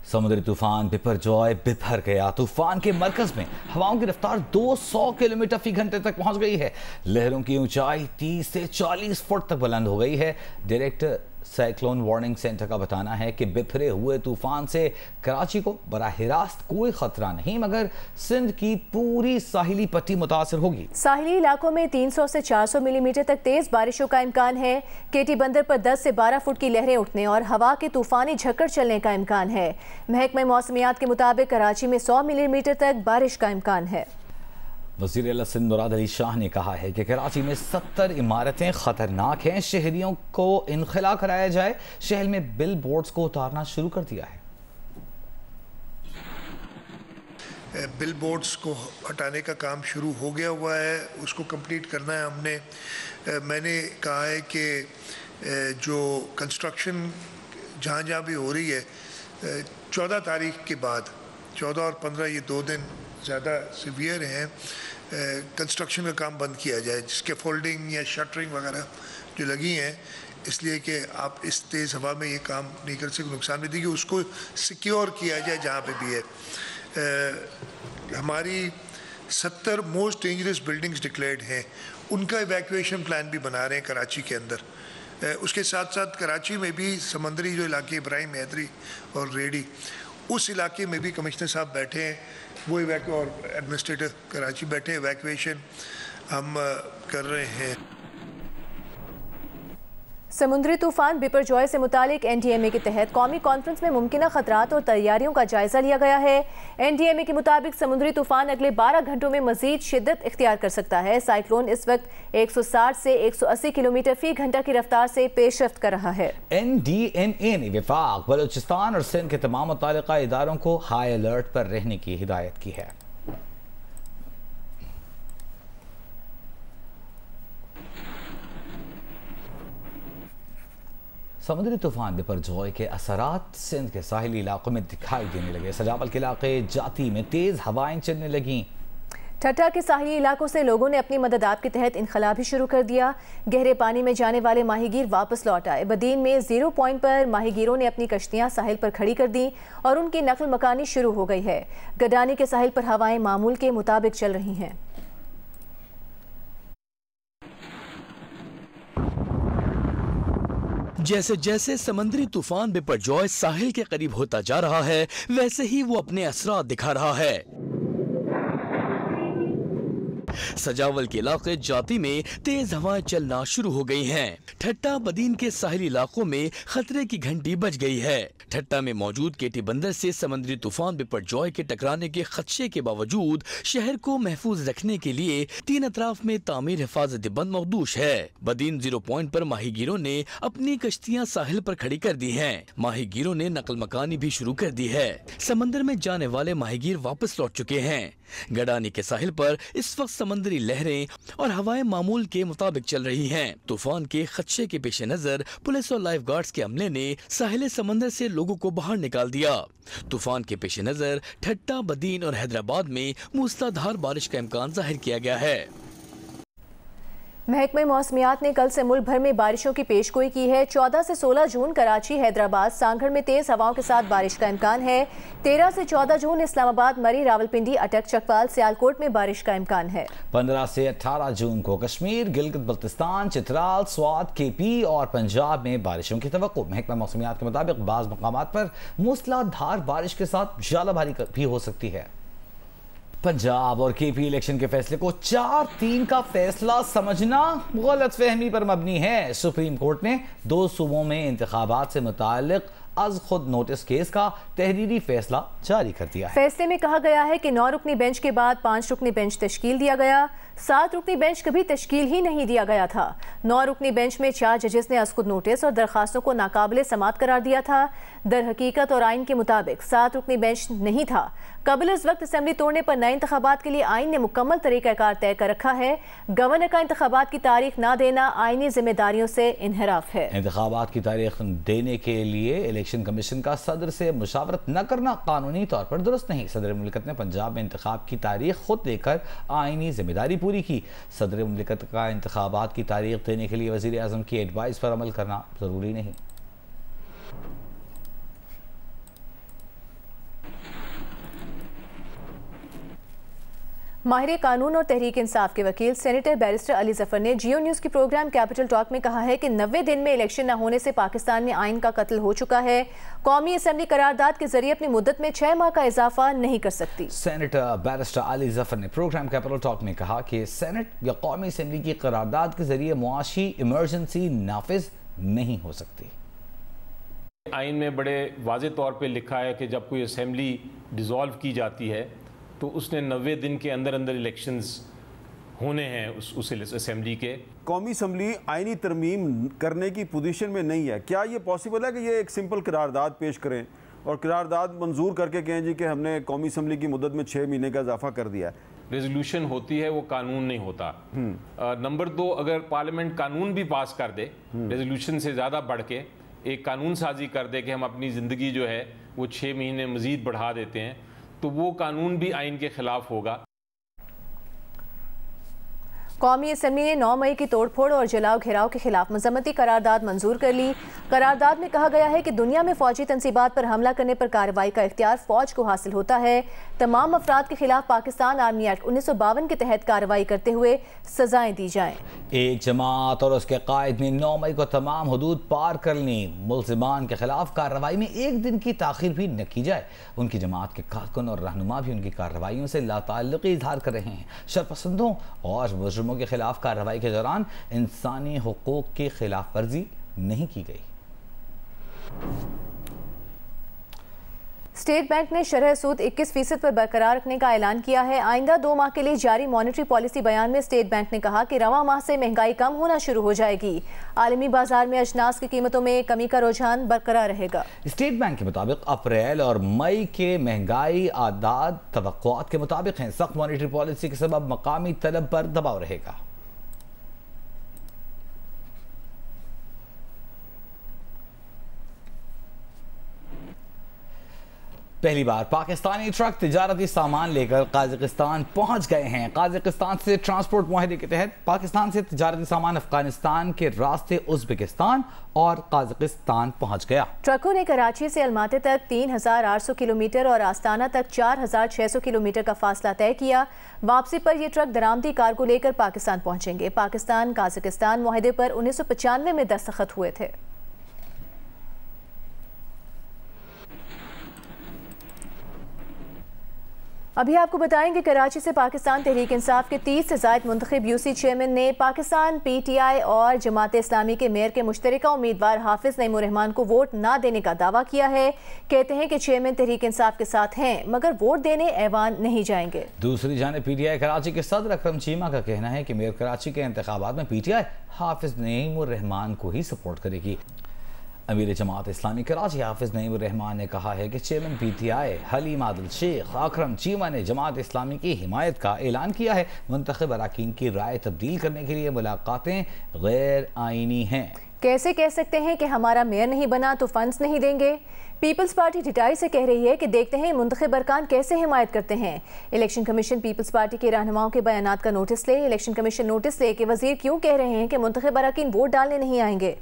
समुद्री तूफान बिपरजॉय बिफर गया। तूफान के मरकज में हवाओं की रफ्तार 200 किलोमीटर फी घंटे तक पहुंच गई है। लहरों की ऊंचाई 30 से 40 फुट तक बुलंद हो गई है। डायरेक्टर साइक्लोन वार्निंग सेंटर का बताना है कि बिफरे हुए तूफान से कराची को बराह रास्त कोई खतरा नहीं, मगर सिंध की पूरी साहिली पट्टी मुतासर होगी। साहिली इलाकों में 300 से 400 मिलीमीटर तक तेज बारिशों का इम्कान है। केटी बंदर पर 10 से 12 फुट की लहरें उठने और हवा के तूफानी झक्कड़ चलने का इम्कान है। महकमा मौसमियात के मुताबिक कराची में 100 मिलीमीटर तक बारिश का इम्कान है। वज़ीर आला सिंध मुराद अली शाह ने कहा है कि कराची में 70 इमारतें खतरनाक हैं। शहरियों को इनखला कराया जाए। शहर में बिल बोर्ड्स को उतारना शुरू कर दिया है। बिल बोर्ड्स को हटाने का काम शुरू हो गया हुआ है, उसको कंप्लीट करना है हमने। मैंने कहा है कि जो कंस्ट्रक्शन जहाँ जहाँ भी हो रही है 14 तारीख के बाद, 14 और 15 ये 2 दिन ज़्यादा सीवियर हैं, कंस्ट्रक्शन का काम बंद किया जाए, जिसके फोल्डिंग या शटरिंग वगैरह जो लगी हैं, इसलिए कि आप इस तेज़ हवा में ये काम नहीं कर सकते, नुकसान भी देगी, उसको सिक्योर किया जाए जहाँ पे भी है। हमारी 70 मोस्ट डेंजरस बिल्डिंग्स डिक्लेयर्ड हैं, उनका इवैक्यूएशन प्लान भी बना रहे हैं कराची के अंदर। उसके साथ साथ कराची में भी समंदरी जो इलाके इब्राहिम हैदरी और रेडी, उस इलाके में भी कमिश्नर साहब बैठे हैं, वो और एडमिनिस्ट्रेटर कराची बैठे, इवैक्यूएशन हम कर रहे हैं। समुद्री तूफान बिपरजॉय से मुतालिक NDMA के तहत कौमी कॉन्फ्रेंस में मुमकिन खतरात और तैयारियों का जायजा लिया गया है। NDMA के मुताबिक समुद्री तूफान अगले 12 घंटों में मजीद शिद्दत इख्तियार कर सकता है। साइक्लोन इस वक्त 160 से 180 किलोमीटर फी घंटा की रफ्तार से पेशरफ्त कर रहा है। NDMA ने वफाक, बलूचिस्तान और सिंध के तमाम मुताल्लिका इदारों को हाई अलर्ट पर रहने की हिदायत की है। समुद्री तूफान बिपरजॉय के असरात सिंध के साहिली इलाकों में दिखाई देने लगे। सजावल के इलाके जाती में तेज हवाएं चलने लगीं। ठट्टा के साहिली इलाकों से लोगों ने अपनी मदद आप के तहत इनखला भी शुरू कर दिया। गहरे पानी में जाने वाले माहीगीर वापस लौट आए। बदीन में 0 पॉइंट पर माहीगीरों ने अपनी कश्तियां साहिल पर खड़ी कर दी और उनकी नकल मकानी शुरू हो गई है। गडानी के साहिल पर हवाएं मामूल के मुताबिक चल रही हैं। जैसे जैसे समंदरी तूफान बिपरजॉय साहिल के करीब होता जा रहा है, वैसे ही वो अपने असरात दिखा रहा है। सजावल के इलाके जाती में तेज हवाएं चलना शुरू हो गई हैं। ठट्टा बदीन के साहिली इलाकों में खतरे की घंटी बज गई है। ठट्टा में मौजूद केटी बंदर से समंदरी तूफान बिपरजॉय के टकराने के खदशे के बावजूद शहर को महफूज रखने के लिए 3 अतराफ में तामीर हिफाजती बंद मखदूश है। बदीन 0 पॉइंट पर माहीगीरों ने अपनी कश्तियां साहिल पर खड़ी कर दी हैं। माहीगीरों ने नकल मकानी भी शुरू कर दी है। समंदर में जाने वाले माहीगीर वापस लौट चुके हैं। गडानी के साहिल पर इस वक्त समंदरी लहरें और हवाएं मामूल के मुताबिक चल रही हैं। तूफान के खदशे के पेश नजर पुलिस और लाइफ गार्ड्स के अमले ने साहिल समंदर से लोगों को बाहर निकाल दिया। तूफान के पेश नजर ठट्टा, बदीन और हैदराबाद में मूसलाधार बारिश का इम्कान जाहिर किया गया है। महकमा मौसमियात ने कल से मुल्क भर में बारिशों की पेशगोई की है। 14 से 16 जून कराची, हैदराबाद, सांगढ़ में तेज हवाओं के साथ बारिश का इम्कान है। 13 से 14 जून इस्लामाबाद, मरी, रावलपिंडी, अटक, चकवाल, सियालकोट में बारिश का इम्कान है। 15 से 18 जून को कश्मीर, गिलगित बल्तिस्तान, चित्राल, स्वात, KP और पंजाब में बारिशों की तवक्को। महकमा मौसमियात के मुताबिक बाज़ मकामात पर मूसलाधार बारिश के साथ ज़्यादाबारी भी हो सकती है। पंजाब और KP इलेक्शन के फैसले को 4-3 का फैसला समझना गलतफहमी पर मबनी है। सुप्रीम कोर्ट ने 2 सूबों में इंतखाबात से मुताल्लिक आज खुद नोटिस केस का तहरीरी फैसला जारी कर दिया है। फैसले में कहा गया है कि 9 रुकनी बेंच के बाद 5 रुकनी बेंच तश्कील दिया गया। 7 रुकनी बेंच कभी तश्कील ही नहीं दिया गया था। 9 रुकनी बेंच में 4 जजेस ने आज खुद नोटिस और दरखास्तों को नाकाबिले समात करार दिया था। दर हकीकत और आइन के मुताबिक 7 रुकनी बेंच नहीं था। कबल इस वक्त असेंबली तोड़ने पर नए इंतखाबात के लिए आइन ने मुकम्मल तरीक़ाकार तय कर रखा है। गवर्नर का इंतखाबात की तारीख ना देना आइनी जिम्मेदारियों से इनहराफ है। इंतखाबात की तारीख देने के लिए इलेक्शन कमीशन का सदर से मुशावरत न करना कानूनी तौर पर दुरुस्त नहीं। सदर मुमलिकत ने पंजाब में इंतखाब की तारीख खुद देकर आइनी जिम्मेदारी पूरी की। सदर मुमलिकत का इंतखाबात की तारीख देने के लिए वज़ीर आज़म की एडवाइस पर अमल करना ज़रूरी नहीं। माहिर कानून और तहरीक इंसाफ के वकील सेनेटर बैरिस्टर अली जफर ने जियो न्यूज़ की प्रोग्राम कैपिटल टॉक में कहा है कि 90 दिन में इलेक्शन न होने से पाकिस्तान में आइन का कत्ल हो चुका है। कौमी असम्बली करारदाद के जरिए अपनी मुद्दत में 6 माह का इजाफा नहीं कर सकती। सेनेटर बैरिस्टर अली जफर ने प्रोग्राम कैपिटल टॉक में कहा कि सेनेट या कौमी असम्बली की करारदाद के जरिए मुआशी इमरजेंसी नाफिज नहीं हो सकती। आइन में बड़े वाज़े तौर पे लिखा है कि जब कोई असम्बली डिज़ोल्व की जाती है तो उसने 90 दिन के अंदर अंदर इलेक्शंस होने हैं उस असम्बली के। कौमी असम्बली आइनी तरमीम करने की पोजीशन में नहीं है। क्या ये पॉसिबल है कि ये एक सिंपल करारदाद पेश करें और करारदाद मंजूर करके कहें जी कि हमने कौमी असम्बली की मुद्दत में 6 महीने का इजाफा कर दिया है? रेजोल्यूशन होती है, वो कानून नहीं होता। नंबर 2, अगर पार्लियामेंट कानून भी पास कर दे रेजोल्यूशन से ज़्यादा बढ़ के एक कानून साजी कर दे कि हम अपनी ज़िंदगी जो है वो 6 महीने मज़ीद बढ़ा देते हैं, तो वो कानून भी आइन के खिलाफ होगा। कौमी असम्बली ने 9 मई की तोड़फोड़ और जलाओ घेराव के खिलाफ मजम्मती करारदाद मंजूर कर ली। करारदाद में कहा गया है कि दुनिया में फौजी तंसीबात पर हमला करने पर कार्रवाई का इख्तियार फौज को हासिल होता है। तमाम अफराद के खिलाफ पाकिस्तान आर्मी एक्ट 1952 के तहत कार्रवाई करते हुए सजाएं दी जाएं। एक जमात और उसके कायद ने 9 मई को तमाम हदूद पार कर ली। मुल्जिमान के खिलाफ कार्रवाई में एक दिन की ताखिर भी न की जाए। उनकी जमात के कारकुन और रहनुमा भी उनकी कार्रवाइयों से लाताल्लुकी इजहार कर रहे हैं। शरपसंदों और मुजरिमों के खिलाफ कार्रवाई के दौरान इंसानी हुकूक की खिलाफ वर्जी नहीं की गई। स्टेट बैंक ने शरह सूद 21% पर बरकरार रखने का ऐलान किया है। आइंदा 2 माह के लिए जारी मॉनेटरी पॉलिसी बयान में स्टेट बैंक ने कहा कि रवां माह से महंगाई कम होना शुरू हो जाएगी। आलमी बाजार में अजनास की कीमतों में कमी का रुझान बरकरार रहेगा। स्टेट बैंक के मुताबिक अप्रैल और मई के महंगाई आदाद तवक्कुआत के मुताबिक हैं। सख्त मॉनेटरी पॉलिसी के सबब मकामी तलब पर दबाव रहेगा। पहली बार पाकिस्तानी ट्रक तिजारती सामान लेकर काज़ाकिस्तान पहुंच गए हैं। काज़ाकिस्तान से ट्रांसपोर्ट मुआहदे के तहत पाकिस्तान से तिजारती सामान अफगानिस्तान के रास्ते उज़्बेकिस्तान और काज़ाकिस्तान पहुंच गया। ट्रकों ने कराची से अलमाती तक 3800 किलोमीटर और आस्ताना तक 4600 किलोमीटर का फासला तय किया। वापसी पर ये ट्रक दरामदी कार्गो लेकर पाकिस्तान पहुंचेंगे। पाकिस्तान काज़ाकिस्तान मुआहदे पर 1995 में दस्तखत हुए थे। अभी आपको बताएंगे कराची से पाकिस्तान तहरीक इंसाफ के 30 से ज़ायद मुंतखब यूसी चेयरमैन ने पाकिस्तान PTI और जमात इस्लामी के मेयर के मुश्तरका उम्मीदवार हाफिज नईम उर रहमान को वोट ना देने का दावा किया है। कहते हैं कि चेयरमैन तहरीक इंसाफ के साथ हैं मगर वोट देने ऐवान नहीं जाएंगे। दूसरी जानिब PTI कराची के सदर अकरम चीमा का कहना है कि मेयर कराची के इंतखाबात में PTI हाफिज नईम उर रहमान को ही सपोर्ट करेगी। अमीर जमात इस्लामी कराची हाफिज नईम उर रहमान ने कहा है कि चेयरमैन PTI हलीम आदिल शेख अकरम चीमा ने जमात इस्लामी की हिमायत का ऐलान किया है। मुंतखब अरकान की राय तब्दील करने के लिए मुलाकातें गैर आईनी हैं। कैसे कह सकते हैं कि हमारा मेयर नहीं बना तो फंड्स नहीं देंगे? पीपल्स पार्टी टिटाई से कह रही है कि देखते हैं मुंतखब अरकान कैसे हिमायत करते हैं। इलेक्शन कमीशन पीपल्स पार्टी के रहनुमाओं के बयानात का नोटिस ले। इलेक्शन कमीशन नोटिस ले कि वजीर क्यों कह रहे हैं कि मुंतखब अरकान वोट डालने नहीं आएंगे।